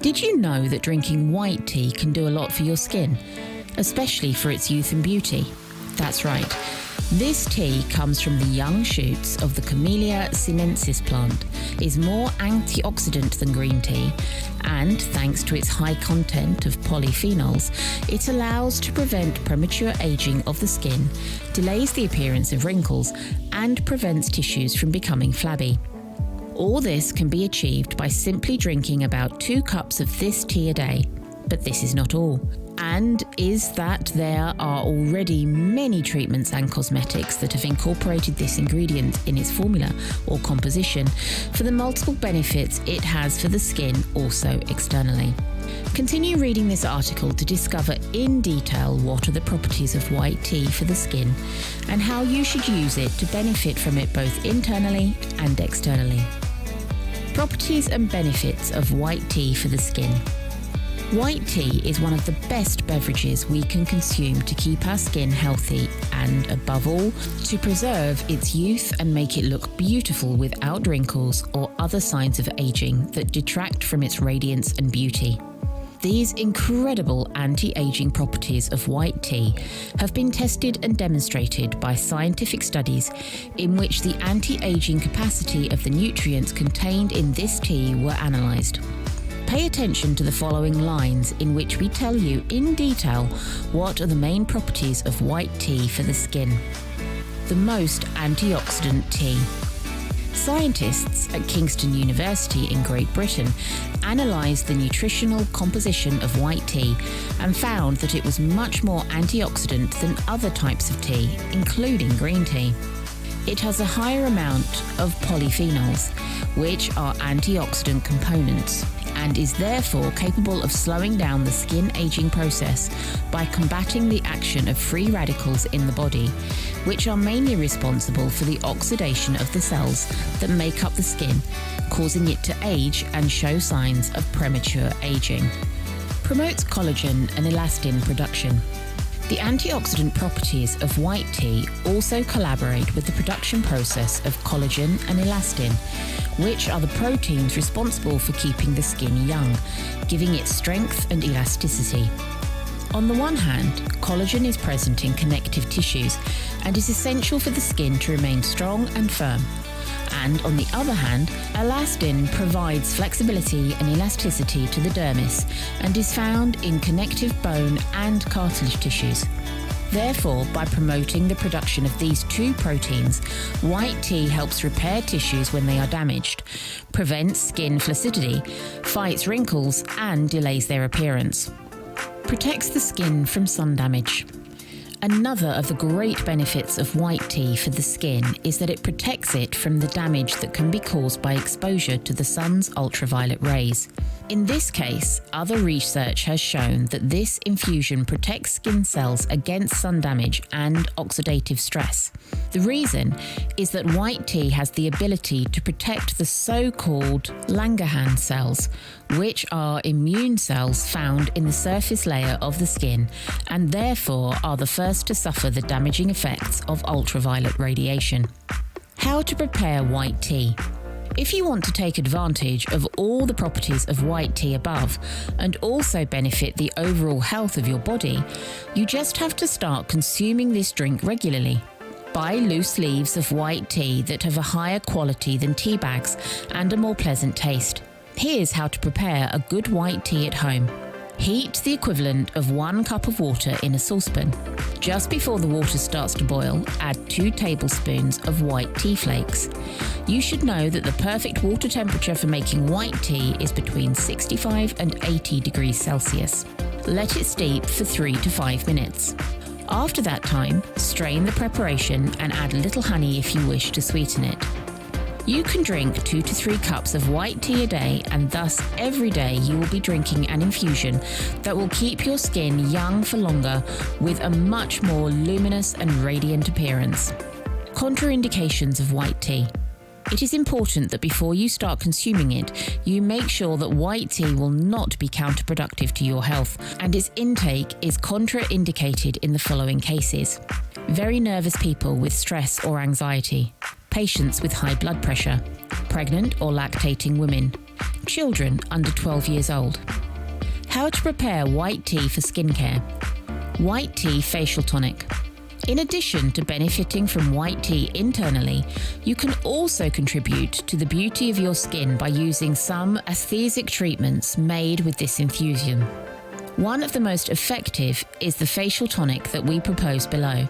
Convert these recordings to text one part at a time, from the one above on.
Did you know that drinking white tea can do a lot for your skin, especially for its youth and beauty? That's right. This tea comes from the young shoots of the Camellia sinensis plant, is more antioxidant than green tea, and thanks to its high content of polyphenols, it allows to prevent premature aging of the skin, delays the appearance of wrinkles, and prevents tissues from becoming flabby. All this can be achieved by simply drinking about 2 cups of this tea a day. But this is not all. And is that there are already many treatments and cosmetics that have incorporated this ingredient in its formula or composition for the multiple benefits it has for the skin, also externally. Continue reading this article to discover in detail what are the properties of white tea for the skin and how you should use it to benefit from it both internally and externally. Properties and benefits of white tea for the skin. White tea is one of the best beverages we can consume to keep our skin healthy and, above all, to preserve its youth and make it look beautiful without wrinkles or other signs of aging that detract from its radiance and beauty. These incredible anti-aging properties of white tea have been tested and demonstrated by scientific studies in which the anti-aging capacity of the nutrients contained in this tea were analysed. Pay attention to the following lines in which we tell you in detail what are the main properties of white tea for the skin. The most antioxidant tea. Scientists at Kingston University in Great Britain analysed the nutritional composition of white tea and found that it was much more antioxidant than other types of tea, including green tea. It has a higher amount of polyphenols, which are antioxidant components, and is therefore capable of slowing down the skin aging process by combating the action of free radicals in the body, which are mainly responsible for the oxidation of the cells that make up the skin, causing it to age and show signs of premature aging. Promotes collagen and elastin production. The antioxidant properties of white tea also collaborate with the production process of collagen and elastin, which are the proteins responsible for keeping the skin young, giving it strength and elasticity. On the one hand, collagen is present in connective tissues and is essential for the skin to remain strong and firm. And on the other hand, elastin provides flexibility and elasticity to the dermis and is found in connective bone and cartilage tissues. Therefore, by promoting the production of these 2 proteins, white tea helps repair tissues when they are damaged, prevents skin flaccidity, fights wrinkles, and delays their appearance. Protects the skin from sun damage. Another of the great benefits of white tea for the skin is that it protects it from the damage that can be caused by exposure to the sun's ultraviolet rays. In this case, other research has shown that this infusion protects skin cells against sun damage and oxidative stress. The reason is that white tea has the ability to protect the so-called Langerhans cells, which are immune cells found in the surface layer of the skin and therefore are the first to suffer the damaging effects of ultraviolet radiation. How to prepare white tea. If you want to take advantage of all the properties of white tea above and also benefit the overall health of your body, you just have to start consuming this drink regularly. Buy loose leaves of white tea that have a higher quality than tea bags and a more pleasant taste. Here's how to prepare a good white tea at home. Heat the equivalent of 1 cup of water in a saucepan. Just before the water starts to boil, add 2 tablespoons of white tea flakes. You should know that the perfect water temperature for making white tea is between 65 and 80 degrees Celsius. Let it steep for 3 to 5 minutes. After that time, strain the preparation and add a little honey if you wish to sweeten it. You can drink 2 to 3 cups of white tea a day, and thus every day you will be drinking an infusion that will keep your skin young for longer with a much more luminous and radiant appearance. Contraindications of white tea. It is important that before you start consuming it, you make sure that white tea will not be counterproductive to your health, and its intake is contraindicated in the following cases: very nervous people with stress or anxiety, patients with high blood pressure, pregnant or lactating women, children under 12 years old. How to prepare white tea for skincare. White tea facial tonic. In addition to benefiting from white tea internally, you can also contribute to the beauty of your skin by using some aesthetic treatments made with this infusion. One of the most effective is the facial tonic that we propose below,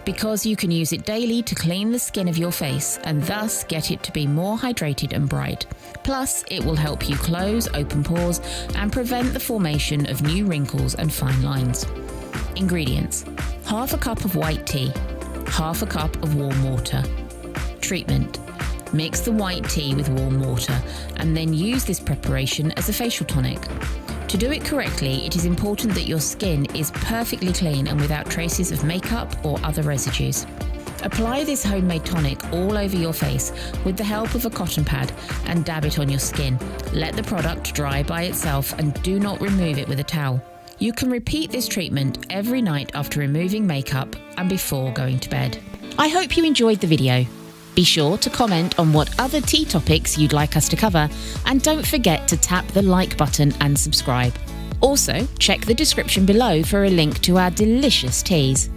because you can use it daily to clean the skin of your face and thus get it to be more hydrated and bright. Plus, it will help you close open pores and prevent the formation of new wrinkles and fine lines. Ingredients: half a cup of white tea, half a cup of warm water. Treatment: mix the white tea with warm water and then use this preparation as a facial tonic. To do it correctly, it is important that your skin is perfectly clean and without traces of makeup or other residues. Apply this homemade tonic all over your face with the help of a cotton pad and dab it on your skin. Let the product dry by itself and do not remove it with a towel. You can repeat this treatment every night after removing makeup and before going to bed. I hope you enjoyed the video. Be sure to comment on what other tea topics you'd like us to cover, and don't forget to tap the like button and subscribe. Also, check the description below for a link to our delicious teas.